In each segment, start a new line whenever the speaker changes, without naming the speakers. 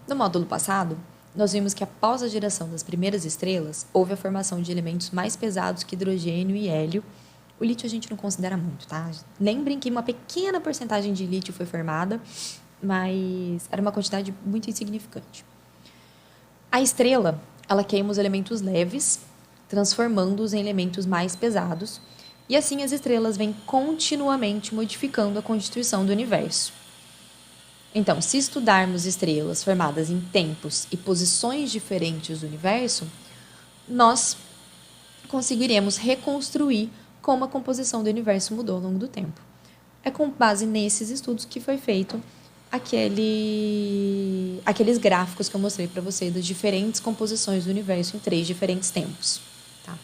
No módulo passado, nós vimos que após a geração das primeiras estrelas, houve a formação de elementos mais pesados que hidrogênio e hélio. O lítio a gente não considera muito, tá? Lembrem que uma pequena porcentagem de lítio foi formada, mas era uma quantidade muito insignificante. A estrela, ela queima os elementos leves, transformando-os em elementos mais pesados, e assim as estrelas vêm continuamente modificando a constituição do universo. Então, se estudarmos estrelas formadas em tempos e posições diferentes do universo, nós conseguiremos reconstruir como a composição do universo mudou ao longo do tempo. É com base nesses estudos que foi feito aqueles gráficos que eu mostrei para você das diferentes composições do universo em 3 diferentes tempos. Tá?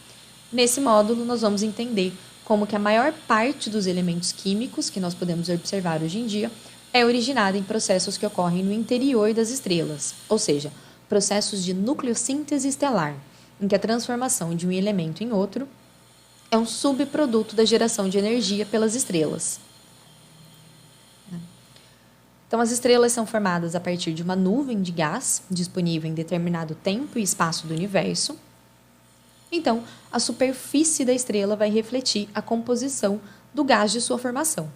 Nesse módulo, nós vamos entender como que a maior parte dos elementos químicos que nós podemos observar hoje em dia é originada em processos que ocorrem no interior das estrelas, ou seja, processos de nucleossíntese estelar, em que a transformação de um elemento em outro é um subproduto da geração de energia pelas estrelas. Então, as estrelas são formadas a partir de uma nuvem de gás disponível em determinado tempo e espaço do universo. Então, a superfície da estrela vai refletir a composição do gás de sua formação.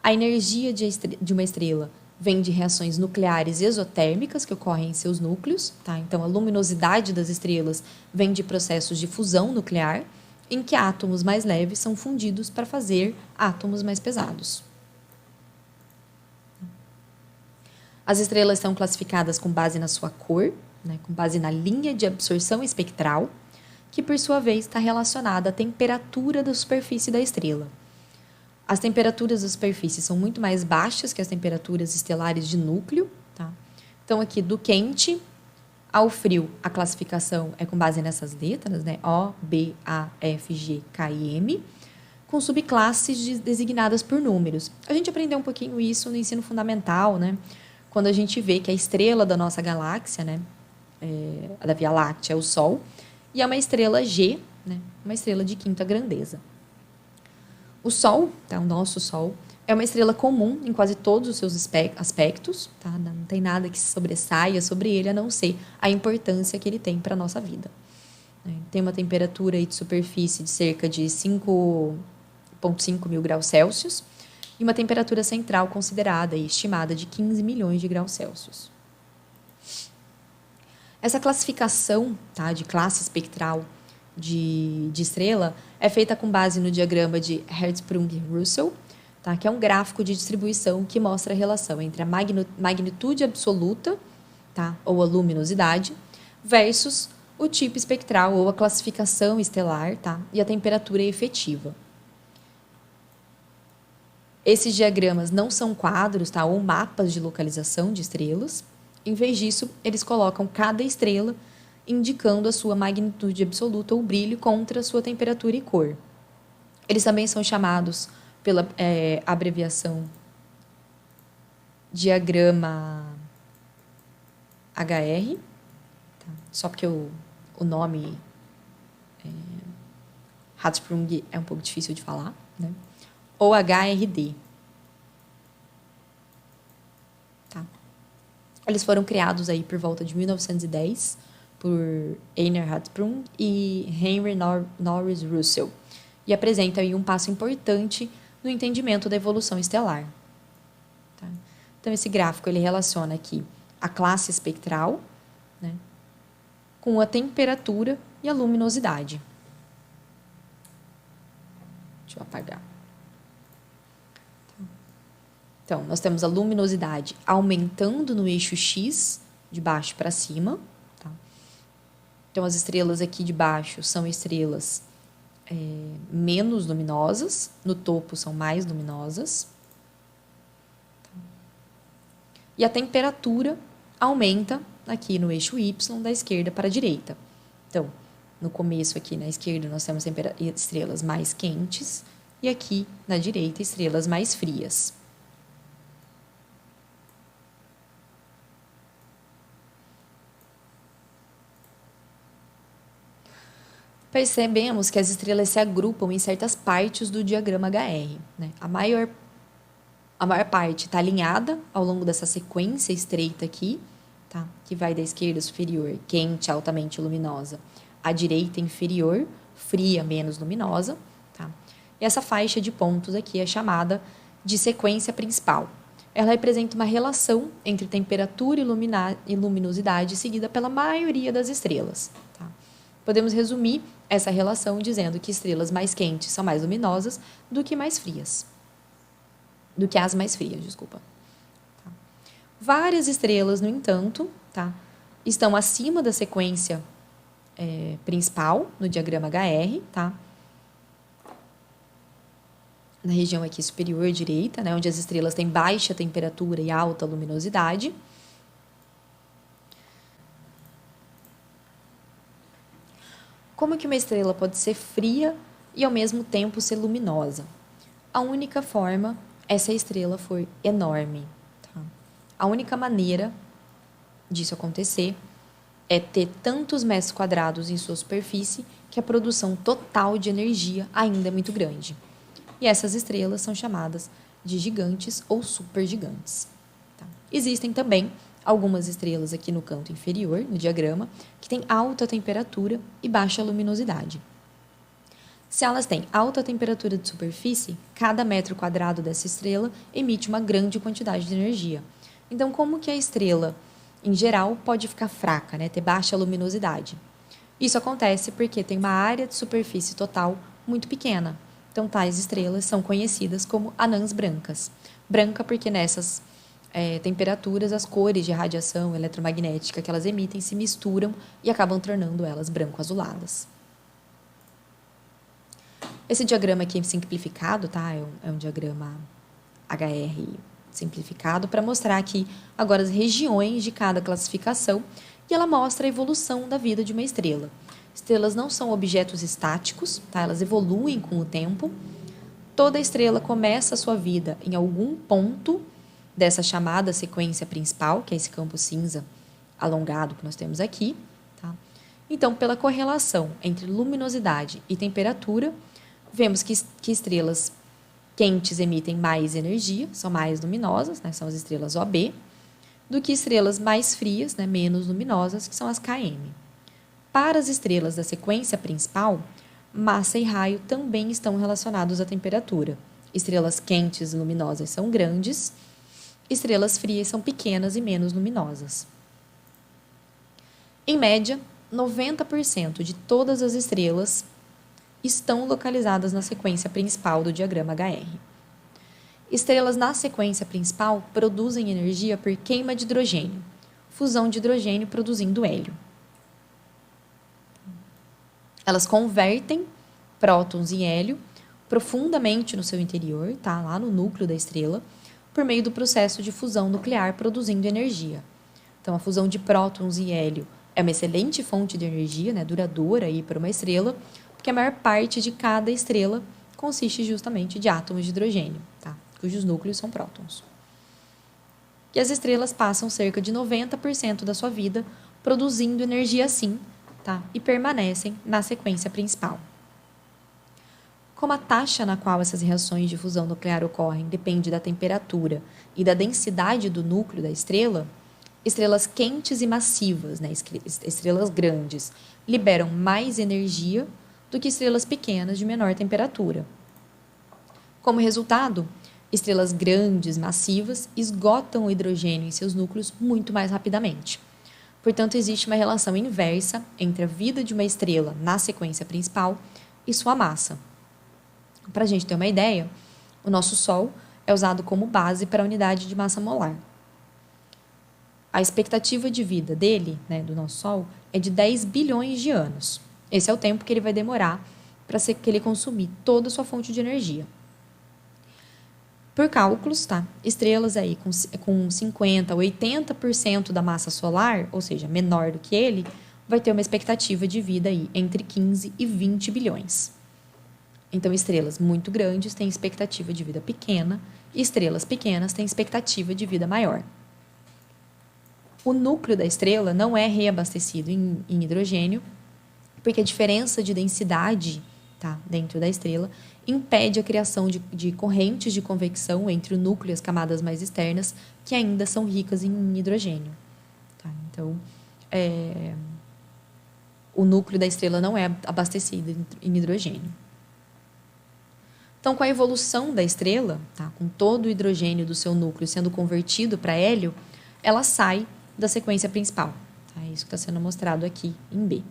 A energia de uma estrela vem de reações nucleares exotérmicas que ocorrem em seus núcleos. Tá? Então, a luminosidade das estrelas vem de processos de fusão nuclear, em que átomos mais leves são fundidos para fazer átomos mais pesados. As estrelas são classificadas com base na sua cor, né, com base na linha de absorção espectral, que por sua vez está relacionada à temperatura da superfície da estrela. As temperaturas da superfície são muito mais baixas que as temperaturas estelares de núcleo. Tá? Então, aqui do quente ao frio, a classificação é com base nessas letras, né? O, B, A, F, G, K e M, com subclasses designadas por números. A gente aprendeu um pouquinho isso no ensino fundamental, né? Quando a gente vê que a estrela da nossa galáxia, né? A da Via Láctea, é o Sol, e é uma estrela G, né? Uma estrela de quinta grandeza. O Sol, tá? O nosso Sol, é uma estrela comum em quase todos os seus aspectos, tá? Não tem nada que se sobressaia sobre ele, a não ser a importância que ele tem para a nossa vida. Tem uma temperatura aí de superfície de cerca de 5,5 mil graus Celsius e uma temperatura central considerada e estimada de 15 milhões de graus Celsius. Essa classificação, tá, de classe espectral de estrela é feita com base no diagrama de Hertzsprung-Russell, tá, que é um gráfico de distribuição que mostra a relação entre a magnitude absoluta, tá, ou a luminosidade, versus o tipo espectral ou a classificação estelar, tá, e a temperatura efetiva. Esses diagramas não são quadros, tá, ou mapas de localização de estrelas. Em vez disso, eles colocam cada estrela indicando a sua magnitude absoluta ou brilho contra a sua temperatura e cor. Eles também são chamados pela abreviação diagrama HR, tá? Só porque o nome Hertzsprung é um pouco difícil de falar, né? Ou HRD. Tá? Eles foram criados aí por volta de 1910 por Einar Hertzsprung e Henry Norris Russell e apresenta aí um passo importante no entendimento da evolução estelar. Tá? Então, esse gráfico ele relaciona aqui a classe espectral, né, com a temperatura e a luminosidade. Deixa eu apagar. Então, nós temos a luminosidade aumentando no eixo X, de baixo para cima. Tá? Então, as estrelas aqui de baixo são estrelas menos luminosas, no topo são mais luminosas. Tá? E a temperatura aumenta aqui no eixo Y, da esquerda para a direita. Então, no começo aqui na esquerda nós temos estrelas mais quentes e aqui na direita estrelas mais frias. Percebemos que as estrelas se agrupam em certas partes do diagrama HR. Né? A maior parte está alinhada ao longo dessa sequência estreita aqui, tá? Que vai da esquerda superior, quente, altamente luminosa, à direita inferior, fria, menos luminosa, tá? E essa faixa de pontos aqui é chamada de sequência principal. Ela representa uma relação entre temperatura e luminosidade seguida pela maioria das estrelas, tá? Podemos resumir essa relação dizendo que estrelas mais quentes são mais luminosas do que mais frias. Do que as mais frias, desculpa. Tá? Várias estrelas, no entanto, tá, estão acima da sequência principal, no diagrama HR, tá? Na região aqui superior direita, né, onde as estrelas têm baixa temperatura e alta luminosidade. Como que uma estrela pode ser fria e ao mesmo tempo ser luminosa? A única forma é se a estrela for enorme. Tá? A única maneira disso acontecer é ter tantos metros quadrados em sua superfície que a produção total de energia ainda é muito grande. E essas estrelas são chamadas de gigantes ou supergigantes. Tá? Existem também algumas estrelas aqui no canto inferior, no diagrama, que têm alta temperatura e baixa luminosidade. Se elas têm alta temperatura de superfície, cada metro quadrado dessa estrela emite uma grande quantidade de energia. Então, como que a estrela, em geral, pode ficar fraca, né, ter baixa luminosidade? Isso acontece porque tem uma área de superfície total muito pequena. Então, tais estrelas são conhecidas como anãs brancas. Branca porque nessas temperaturas, as cores de radiação eletromagnética que elas emitem se misturam e acabam tornando elas branco-azuladas. Esse diagrama aqui simplificado, tá? É um diagrama HR simplificado para mostrar aqui agora as regiões de cada classificação e ela mostra a evolução da vida de uma estrela. Estrelas não são objetos estáticos, tá? Elas evoluem com o tempo. Toda estrela começa a sua vida em algum ponto dessa chamada sequência principal, que é esse campo cinza alongado que nós temos aqui. Tá? Então, pela correlação entre luminosidade e temperatura, vemos que estrelas quentes emitem mais energia, são mais luminosas, né? São as estrelas OB, do que estrelas mais frias, né? Menos luminosas, que são as KM. Para as estrelas da sequência principal, massa e raio também estão relacionados à temperatura. Estrelas quentes e luminosas são grandes, estrelas frias são pequenas e menos luminosas. Em média, 90% de todas as estrelas estão localizadas na sequência principal do diagrama HR. Estrelas na sequência principal produzem energia por queima de hidrogênio, fusão de hidrogênio produzindo hélio. Elas convertem prótons em hélio profundamente no seu interior, tá? Lá no núcleo da estrela, por meio do processo de fusão nuclear produzindo energia. Então, a fusão de prótons e hélio é uma excelente fonte de energia, né, duradoura aí para uma estrela, porque a maior parte de cada estrela consiste justamente de átomos de hidrogênio, tá? Cujos núcleos são prótons. E as estrelas passam cerca de 90% da sua vida produzindo energia assim, tá? E permanecem na sequência principal. Como a taxa na qual essas reações de fusão nuclear ocorrem depende da temperatura e da densidade do núcleo da estrela, estrelas quentes e massivas, né, estrelas grandes, liberam mais energia do que estrelas pequenas de menor temperatura. Como resultado, estrelas grandes, massivas, esgotam o hidrogênio em seus núcleos muito mais rapidamente. Portanto, existe uma relação inversa entre a vida de uma estrela na sequência principal e sua massa. Para a gente ter uma ideia, o nosso Sol é usado como base para a unidade de massa molar. A expectativa de vida dele, né, do nosso Sol, é de 10 bilhões de anos. Esse é o tempo que ele vai demorar para que ele consumir toda a sua fonte de energia. Por cálculos, tá? Estrelas aí com 50% a 80% da massa solar, ou seja, menor do que ele, vai ter uma expectativa de vida aí entre 15 e 20 bilhões. Então, estrelas muito grandes têm expectativa de vida pequena e estrelas pequenas têm expectativa de vida maior. O núcleo da estrela não é reabastecido em hidrogênio, porque a diferença de densidade, tá, dentro da estrela impede a criação de correntes de convecção entre o núcleo e as camadas mais externas, que ainda são ricas em hidrogênio. Tá? tá? Então, o núcleo da estrela não é abastecido em hidrogênio. Então, com a evolução da estrela, tá, com todo o hidrogênio do seu núcleo sendo convertido para hélio, ela sai da sequência principal. Tá? É isso que está sendo mostrado aqui em B.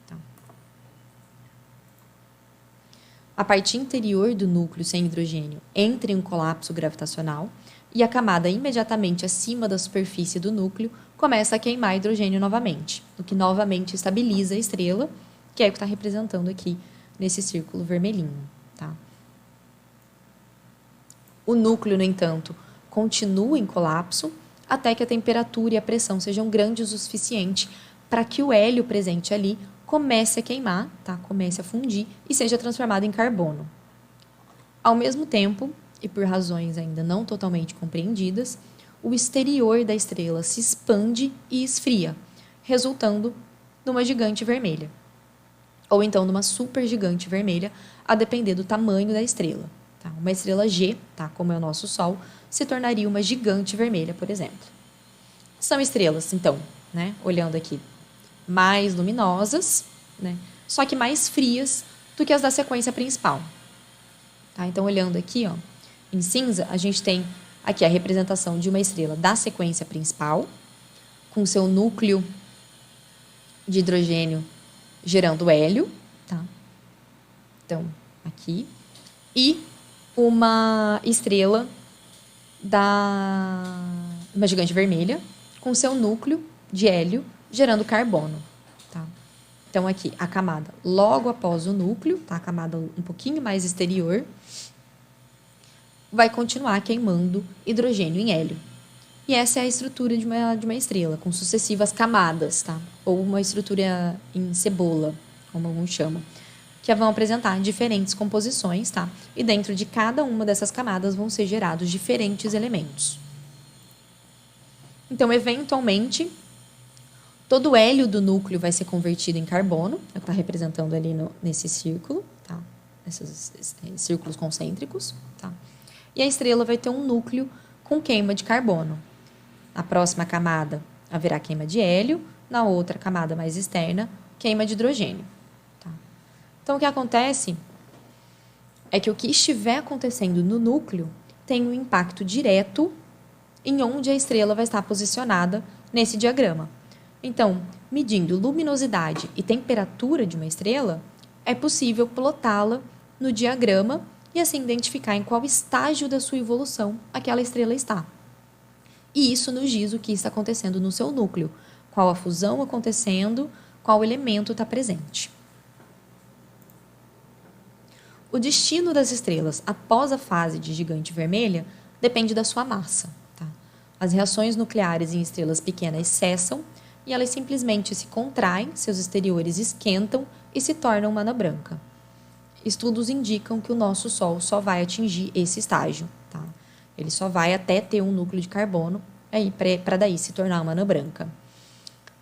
Tá? A parte interior do núcleo sem hidrogênio entra em um colapso gravitacional e a camada imediatamente acima da superfície do núcleo começa a queimar hidrogênio novamente, o que novamente estabiliza a estrela, que é o que está representando aqui nesse círculo vermelhinho. Tá? O núcleo, no entanto, continua em colapso até que a temperatura e a pressão sejam grandes o suficiente para que o hélio presente ali comece a queimar, tá? Comece a fundir e seja transformado em carbono. Ao mesmo tempo, e por razões ainda não totalmente compreendidas, o exterior da estrela se expande e esfria, resultando numa gigante vermelha. Ou então numa supergigante vermelha, a depender do tamanho da estrela. Tá? Uma estrela G, tá? Como é o nosso Sol, se tornaria uma gigante vermelha, por exemplo. São estrelas, então, né? Olhando aqui, mais luminosas, né? Só que mais frias do que as da sequência principal. Tá? Então, olhando aqui, ó, em cinza, a gente tem aqui a representação de uma estrela da sequência principal, com seu núcleo de hidrogênio gerando hélio, tá? Então, aqui. E uma estrela uma gigante vermelha, com seu núcleo de hélio gerando carbono, tá? Então, aqui, a camada logo após o núcleo, tá? A camada um pouquinho mais exterior, vai continuar queimando hidrogênio em hélio. E essa é a estrutura de uma estrela, com sucessivas camadas, tá? Ou uma estrutura em cebola, como alguns chamam, que vão apresentar diferentes composições, tá? E dentro de cada uma dessas camadas vão ser gerados diferentes elementos. Então, eventualmente, todo o hélio do núcleo vai ser convertido em carbono, é o que está representando ali nesse círculo, tá? Esses círculos concêntricos, tá? E a estrela vai ter um núcleo com queima de carbono. Na próxima camada haverá queima de hélio, na outra camada mais externa, queima de hidrogênio. Tá? Então, o que acontece é que o que estiver acontecendo no núcleo tem um impacto direto em onde a estrela vai estar posicionada nesse diagrama. Então, medindo luminosidade e temperatura de uma estrela, é possível plotá-la no diagrama e assim identificar em qual estágio da sua evolução aquela estrela está. E isso nos diz o que está acontecendo no seu núcleo, qual a fusão acontecendo, qual elemento está presente. O destino das estrelas após a fase de gigante vermelha depende da sua massa. Tá? As reações nucleares em estrelas pequenas cessam e elas simplesmente se contraem, seus exteriores esquentam e se tornam uma anã branca. Estudos indicam que o nosso Sol só vai atingir esse estágio. Tá? Ele só vai até ter um núcleo de carbono para daí se tornar uma anã branca.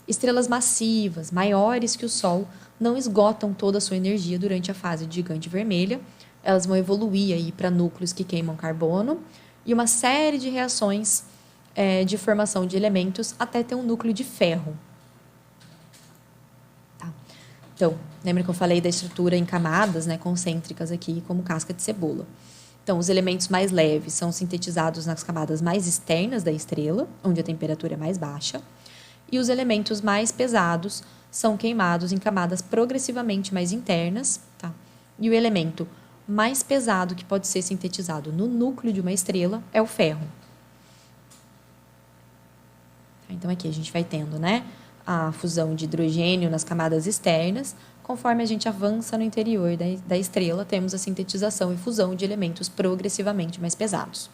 Estrelas massivas, maiores que o Sol, não esgotam toda a sua energia durante a fase de gigante vermelha. Elas vão evoluir para núcleos que queimam carbono e uma série de reações de formação de elementos até ter um núcleo de ferro. Tá? Então, lembra que eu falei da estrutura em camadas, né, concêntricas aqui, como casca de cebola. Então, os elementos mais leves são sintetizados nas camadas mais externas da estrela, onde a temperatura é mais baixa, e os elementos mais pesados são queimados em camadas progressivamente mais internas, tá? E o elemento mais pesado que pode ser sintetizado no núcleo de uma estrela é o ferro. Então, aqui a gente vai tendo, né, a fusão de hidrogênio nas camadas externas. Conforme a gente avança no interior da estrela, temos a sintetização e fusão de elementos progressivamente mais pesados.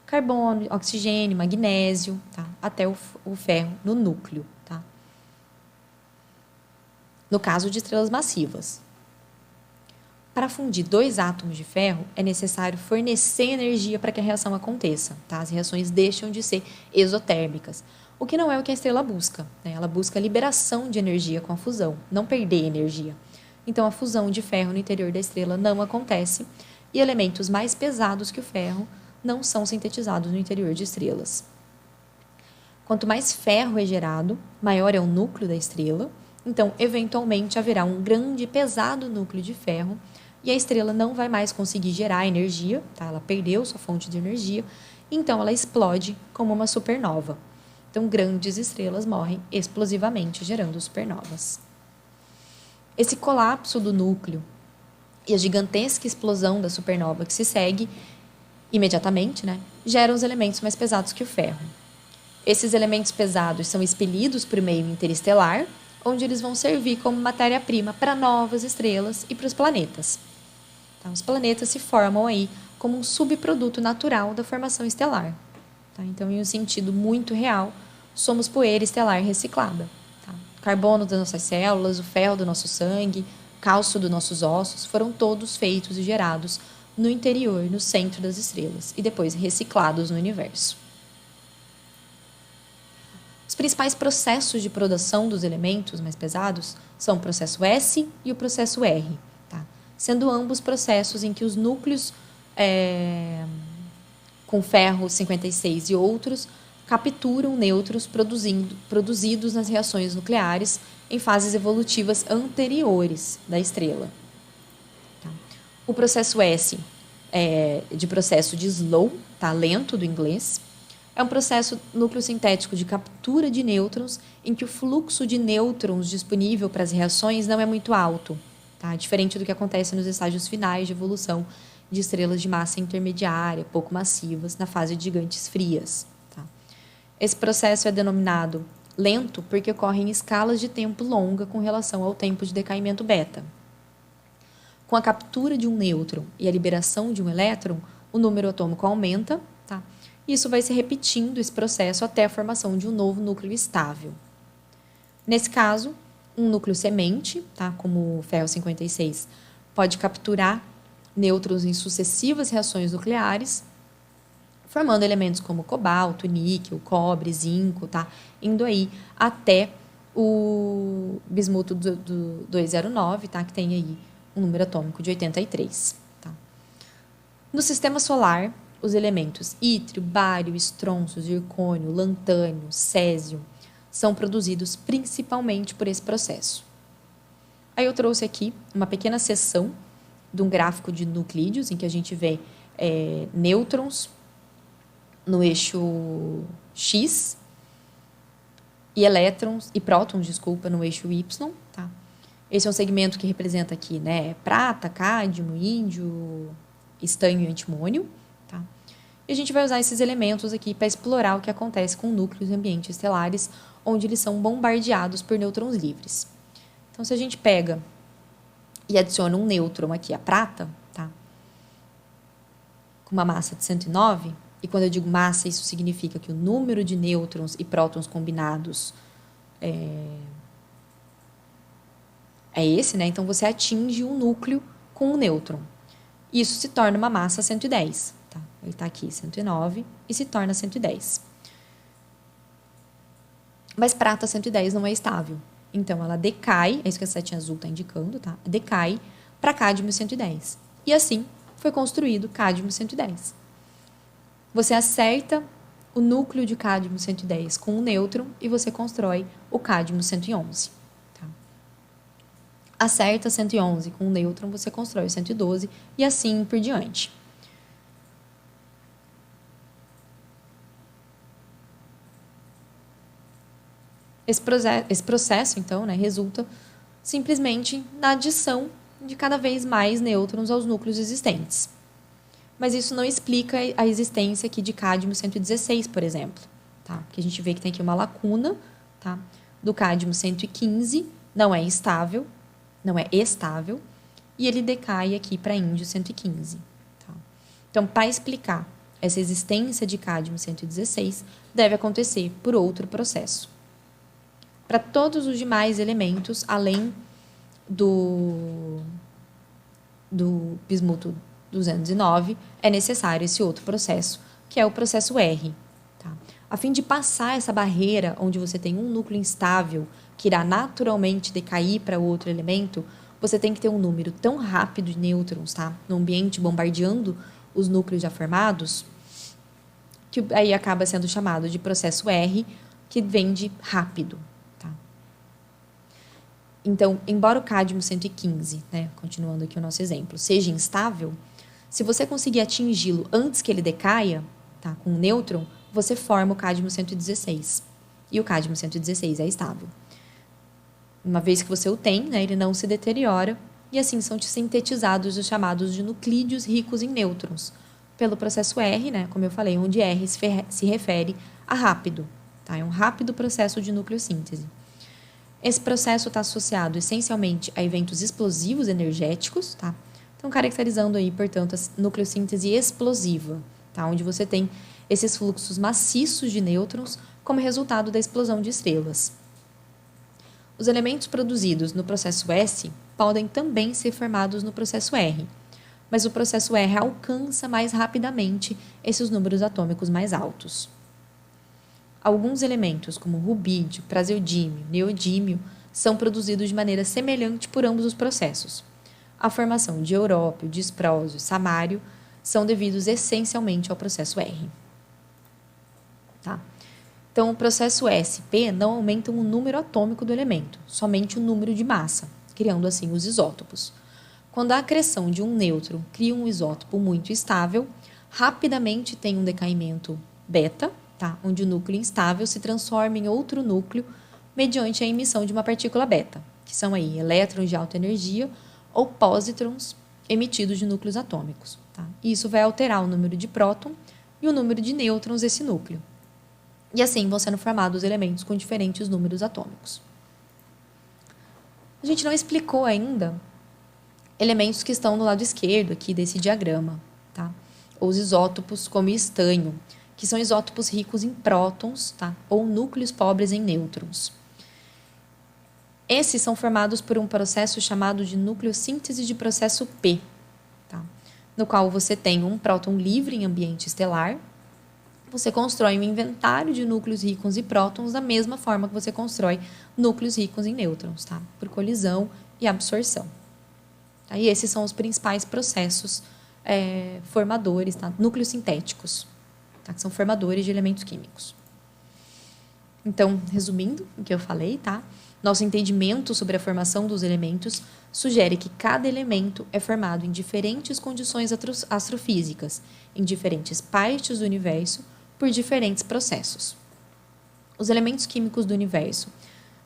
Carbono, oxigênio, magnésio, tá? Até o ferro no núcleo. Tá? No caso de estrelas massivas. Para fundir 2 átomos de ferro, é necessário fornecer energia para que a reação aconteça. Tá? As reações deixam de ser exotérmicas, o que não é o que a estrela busca. Né? Ela busca a liberação de energia com a fusão, não perder energia. Então, a fusão de ferro no interior da estrela não acontece e elementos mais pesados que o ferro não são sintetizados no interior de estrelas. Quanto mais ferro é gerado, maior é o núcleo da estrela. Então, eventualmente, haverá um grande e pesado núcleo de ferro e a estrela não vai mais conseguir gerar energia, tá? Ela perdeu sua fonte de energia, então ela explode como uma supernova. Então, grandes estrelas morrem explosivamente, gerando supernovas. Esse colapso do núcleo e a gigantesca explosão da supernova que se segue imediatamente, né, geram os elementos mais pesados que o ferro. Esses elementos pesados são expelidos para o meio interestelar, onde eles vão servir como matéria-prima para novas estrelas e para os planetas. Tá? Os planetas se formam aí como um subproduto natural da formação estelar. Tá? Então, em um sentido muito real, somos poeira estelar reciclada. Tá? O carbono das nossas células, o ferro do nosso sangue, o cálcio dos nossos ossos, foram todos feitos e gerados no interior, no centro das estrelas, e depois reciclados no universo. Os principais processos de produção dos elementos mais pesados são o processo S e o processo R, tá? Sendo ambos processos em que os núcleos com ferro 56 e outros capturam nêutrons produzidos nas reações nucleares em fases evolutivas anteriores da estrela. Tá? O processo S é de processo de slow, tá? Lento do inglês. É um processo nucleossintético de captura de nêutrons em que o fluxo de nêutrons disponível para as reações não é muito alto, tá? Diferente do que acontece nos estágios finais de evolução de estrelas de massa intermediária, pouco massivas, na fase de gigantes frias. Tá? Esse processo é denominado lento porque ocorre em escalas de tempo longa com relação ao tempo de decaimento beta. Com a captura de um nêutron e a liberação de um elétron, o número atômico aumenta, tá? Isso vai se repetindo esse processo até a formação de um novo núcleo estável. Nesse caso, um núcleo semente, tá, como o ferro 56, pode capturar nêutrons em sucessivas reações nucleares, formando elementos como cobalto, níquel, cobre, zinco, tá, indo aí até o bismuto do 209, tá, que tem aí um número atômico de 83. Tá. No sistema solar, os elementos ítrio, bário, estronço, zircônio, lantânio, césio são produzidos principalmente por esse processo. Aí eu trouxe aqui uma pequena seção de um gráfico de nuclídeos, em que a gente vê nêutrons no eixo X e elétrons e prótons, no eixo Y. Tá? Esse é um segmento que representa aqui, né, prata, cádmio, índio, estanho e antimônio. Tá? E a gente vai usar esses elementos aqui para explorar o que acontece com núcleos em ambientes estelares, onde eles são bombardeados por nêutrons livres. Então, se a gente pega e adiciona um nêutron aqui, a prata, tá? Com uma massa de 109, e quando eu digo massa, isso significa que o número de nêutrons e prótons combinados é esse, né? Então, você atinge um núcleo com um nêutron. Isso se torna uma massa 110. Tá? Ele está aqui, 109, e se torna 110. Mas prata 110 não é estável. Então, ela decai, é isso que a setinha azul está indicando, tá? Decai para cádmio 110. E assim foi construído cádmio 110. Você acerta o núcleo de cádmio 110 com um nêutron e você constrói o cádmio 111. Tá? Acerta 111 com um nêutron, você constrói o 112 e assim por diante. Esse processo, então, né, resulta simplesmente na adição de cada vez mais nêutrons aos núcleos existentes. Mas isso não explica a existência aqui de cádmio 116, por exemplo. Tá? Porque a gente vê que tem aqui uma lacuna, tá? Do cádmio 115, não é estável, e ele decai aqui para índio 115. Tá? Então, para explicar essa existência de cádmio 116, deve acontecer por outro processo. Para todos os demais elementos, além do bismuto 209, é necessário esse outro processo, que é o processo R. Tá? A fim de passar essa barreira onde você tem um núcleo instável que irá naturalmente decair para outro elemento, você tem que ter um número tão rápido de nêutrons, tá? No ambiente bombardeando os núcleos já formados, que aí acaba sendo chamado de processo R, que vende rápido. Tá? Então, embora o cádmio 115, né, continuando aqui o nosso exemplo, seja instável, se você conseguir atingi-lo antes que ele decaia, tá, com um nêutron, você forma o cádmio 116. E o cádmio 116 é estável. Uma vez que você o tem, né, ele não se deteriora, e assim são sintetizados os chamados de nuclídeos ricos em nêutrons, pelo processo R, né, como eu falei, onde R se refere a rápido. Tá? É um rápido processo de nucleossíntese. Esse processo está associado essencialmente a eventos explosivos energéticos, tá? Então, caracterizando aí, portanto, a nucleossíntese explosiva, tá? Onde você tem esses fluxos maciços de nêutrons como resultado da explosão de estrelas. Os elementos produzidos no processo S podem também ser formados no processo R, mas o processo R alcança mais rapidamente esses números atômicos mais altos. Alguns elementos, como rubídio, praseodímio, neodímio, são produzidos de maneira semelhante por ambos os processos. A formação de európio, disprósio e samário são devidos essencialmente ao processo R. Tá? Então, o processo SP não aumenta o número atômico do elemento, somente o número de massa, criando assim os isótopos. Quando a acreção de um nêutron cria um isótopo muito estável, rapidamente tem um decaimento beta, tá? Onde o núcleo instável se transforma em outro núcleo mediante a emissão de uma partícula beta, que são aí elétrons de alta energia ou pósitrons emitidos de núcleos atômicos. Tá? E isso vai alterar o número de próton e o número de nêutrons desse núcleo. E assim vão sendo formados elementos com diferentes números atômicos. A gente não explicou ainda elementos que estão no lado esquerdo aqui desse diagrama, tá? Os isótopos como estânio, que são isótopos ricos em prótons, tá? Ou núcleos pobres em nêutrons. Esses são formados por um processo chamado de nucleossíntese de processo P, tá? No qual você tem um próton livre em ambiente estelar, você constrói um inventário de núcleos ricos em prótons da mesma forma que você constrói núcleos ricos em nêutrons, tá? Por colisão e absorção. Tá? E esses são os principais processos formadores, tá? Núcleos sintéticos, tá? Que são formadores de elementos químicos. Então, resumindo o que eu falei, tá? Nosso entendimento sobre a formação dos elementos sugere que cada elemento é formado em diferentes condições astrofísicas, em diferentes partes do universo, por diferentes processos. Os elementos químicos do universo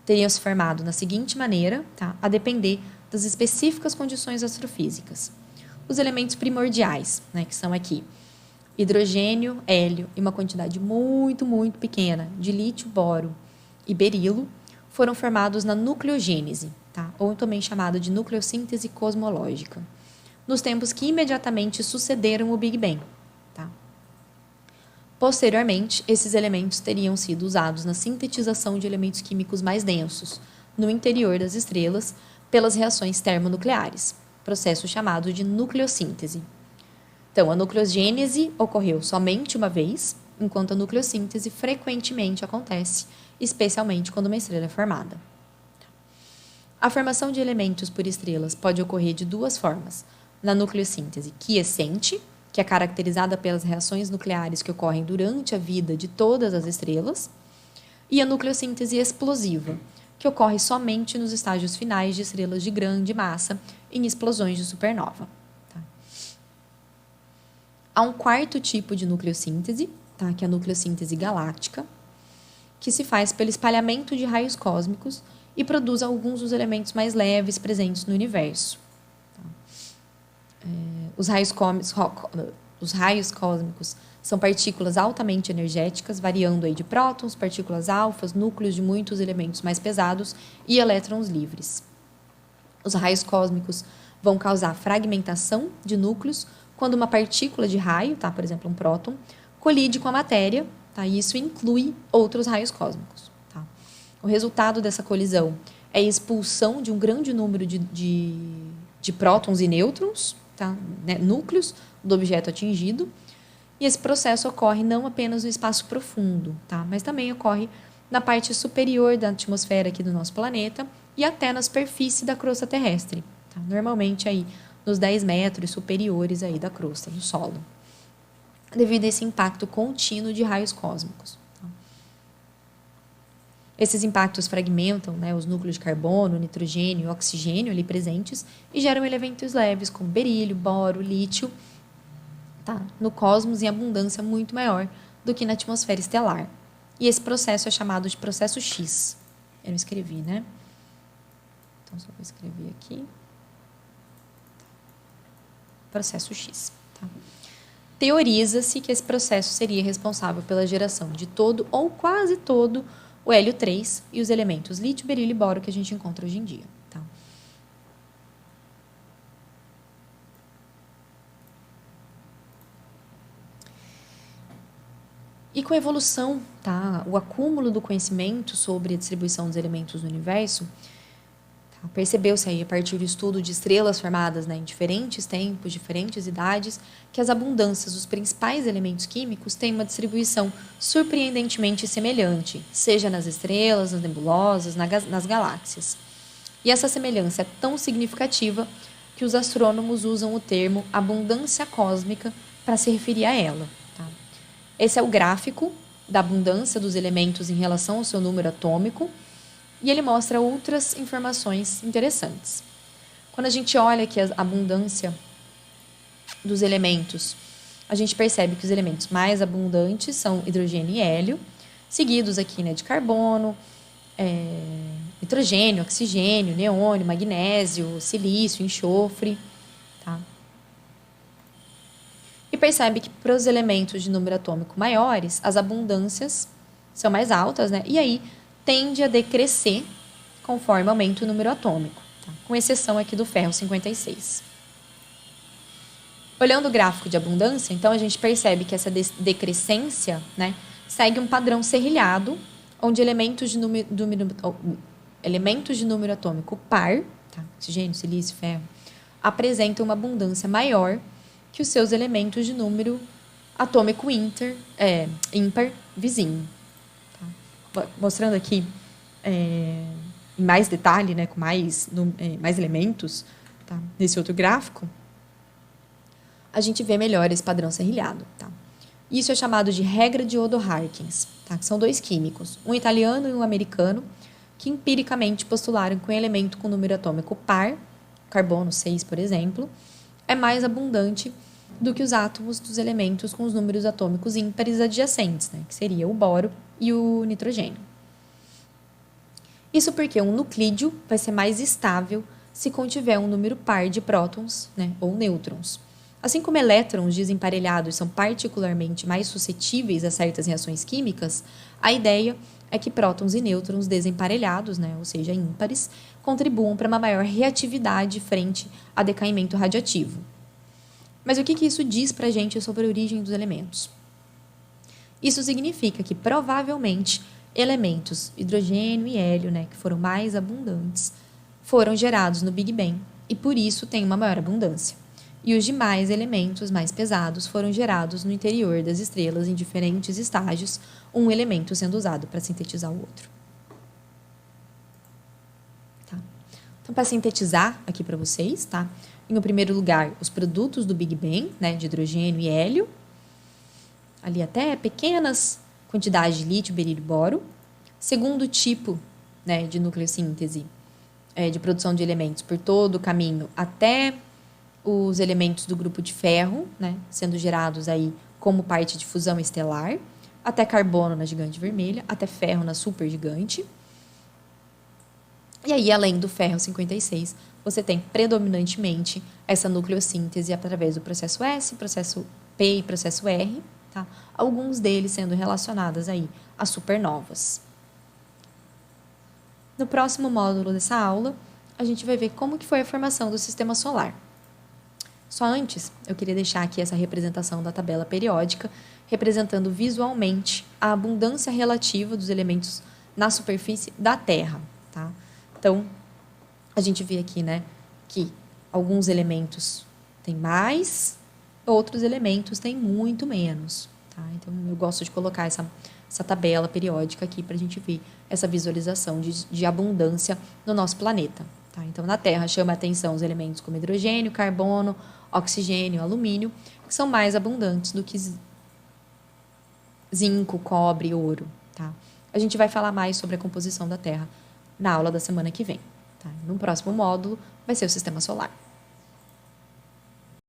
teriam se formado da seguinte maneira, tá? A depender das específicas condições astrofísicas. Os elementos primordiais, né, que são aqui hidrogênio, hélio e uma quantidade muito, muito pequena de lítio, boro e berilo, foram formados na nucleogênese, tá? Ou também chamada de nucleossíntese cosmológica, nos tempos que imediatamente sucederam o Big Bang. Tá? Posteriormente, esses elementos teriam sido usados na sintetização de elementos químicos mais densos, no interior das estrelas, pelas reações termonucleares, processo chamado de nucleossíntese. Então, a nucleogênese ocorreu somente uma vez, enquanto a nucleossíntese frequentemente acontece, especialmente quando uma estrela é formada. A formação de elementos por estrelas pode ocorrer de duas formas: na nucleossíntese quiescente, que é caracterizada pelas reações nucleares que ocorrem durante a vida de todas as estrelas, e a nucleossíntese explosiva, que ocorre somente nos estágios finais de estrelas de grande massa em explosões de supernova. Tá? Há um quarto tipo de nucleossíntese, tá? Que é a nucleossíntese galáctica, que se faz pelo espalhamento de raios cósmicos e produz alguns dos elementos mais leves presentes no universo. Os raios cósmicos são partículas altamente energéticas, variando aí de prótons, partículas alfas, núcleos de muitos elementos mais pesados e elétrons livres. Os raios cósmicos vão causar fragmentação de núcleos quando uma partícula de raio, tá, por exemplo, um próton, colide com a matéria, tá, e isso inclui outros raios cósmicos. Tá. O resultado dessa colisão é a expulsão de um grande número de prótons e nêutrons, tá, né, núcleos do objeto atingido, e esse processo ocorre não apenas no espaço profundo, tá, mas também ocorre na parte superior da atmosfera aqui do nosso planeta e até na superfície da crosta terrestre, tá, normalmente aí nos 10 metros superiores aí da crosta, do solo, devido a esse impacto contínuo de raios cósmicos. Tá. Esses impactos fragmentam, né, os núcleos de carbono, nitrogênio e oxigênio ali presentes e geram elementos leves como berílio, boro, lítio, tá, no cosmos em abundância muito maior do que na atmosfera estelar. E esse processo é chamado de processo X. Eu não escrevi, né? Então, só vou escrever aqui. Processo X. Tá? Teoriza-se que esse processo seria responsável pela geração de todo ou quase todo o hélio 3 e os elementos lítio, berílio e boro que a gente encontra hoje em dia. Tá? E com a evolução, tá, o acúmulo do conhecimento sobre a distribuição dos elementos no universo, tá, percebeu-se aí, a partir do estudo de estrelas formadas, né, em diferentes tempos, diferentes idades, que as abundâncias dos principais elementos químicos têm uma distribuição surpreendentemente semelhante, seja nas estrelas, nas nebulosas, nas galáxias. E essa semelhança é tão significativa que os astrônomos usam o termo abundância cósmica para se referir a ela. Esse é o gráfico da abundância dos elementos em relação ao seu número atômico e ele mostra outras informações interessantes. Quando a gente olha aqui a abundância dos elementos, a gente percebe que os elementos mais abundantes são hidrogênio e hélio, seguidos aqui, né, de carbono, nitrogênio, oxigênio, neônio, magnésio, silício, enxofre, tá? E percebe que para os elementos de número atômico maiores, as abundâncias são mais altas, né? E aí tende a decrescer conforme aumenta o número atômico, tá? Com exceção aqui do ferro 56. Olhando o gráfico de abundância, então a gente percebe que essa decrescência, né, segue um padrão serrilhado, onde elementos de número atômico par, tá? Oxigênio, silício, ferro, apresentam uma abundância maior que os seus elementos de número atômico ímpar vizinho. Tá? Mostrando aqui em mais detalhe, né, com mais elementos, tá? Nesse outro gráfico, a gente vê melhor esse padrão serrilhado. Tá? Isso é chamado de regra de Odo-Harkins, tá? Que são dois químicos, um italiano e um americano, que empiricamente postularam que um elemento com número atômico par, carbono 6, por exemplo, é mais abundante do que os átomos dos elementos com os números atômicos ímpares adjacentes, né, que seria o boro e o nitrogênio. Isso porque um nuclídeo vai ser mais estável se contiver um número par de prótons, né, ou nêutrons. Assim como elétrons desemparelhados são particularmente mais suscetíveis a certas reações químicas, a ideia é que prótons e nêutrons desemparelhados, né, ou seja, ímpares, contribuam para uma maior reatividade frente a decaimento radioativo. Mas o que isso diz para a gente sobre a origem dos elementos? Isso significa que, provavelmente, elementos hidrogênio e hélio, né, que foram mais abundantes, foram gerados no Big Bang e, por isso, têm uma maior abundância. E os demais elementos mais pesados foram gerados no interior das estrelas em diferentes estágios, um elemento sendo usado para sintetizar o outro. Tá? Então, para sintetizar aqui para vocês, tá? Em primeiro lugar, os produtos do Big Bang, né, de hidrogênio e hélio, ali até pequenas quantidades de lítio, berílio e boro. Segundo tipo, né, de nucleossíntese, de produção de elementos por todo o caminho até os elementos do grupo de ferro, né, sendo gerados aí como parte de fusão estelar, até carbono na gigante vermelha, até ferro na supergigante. E aí, além do ferro 56, você tem predominantemente essa nucleossíntese através do processo S, processo P e processo R, tá? Alguns deles sendo relacionados aí a supernovas. No próximo módulo dessa aula, a gente vai ver como que foi a formação do sistema solar. Só antes, eu queria deixar aqui essa representação da tabela periódica, representando visualmente a abundância relativa dos elementos na superfície da Terra, tá? Então, a gente vê aqui, né, que alguns elementos têm mais, outros elementos têm muito menos, tá? Então, eu gosto de colocar essa tabela periódica aqui para a gente ver essa visualização de abundância no nosso planeta, tá? Então, na Terra, chama a atenção os elementos como hidrogênio, carbono, oxigênio, alumínio, que são mais abundantes do que zinco, cobre e ouro, tá? A gente vai falar mais sobre a composição da Terra na aula da semana que vem. Tá? No próximo módulo vai ser o Sistema Solar.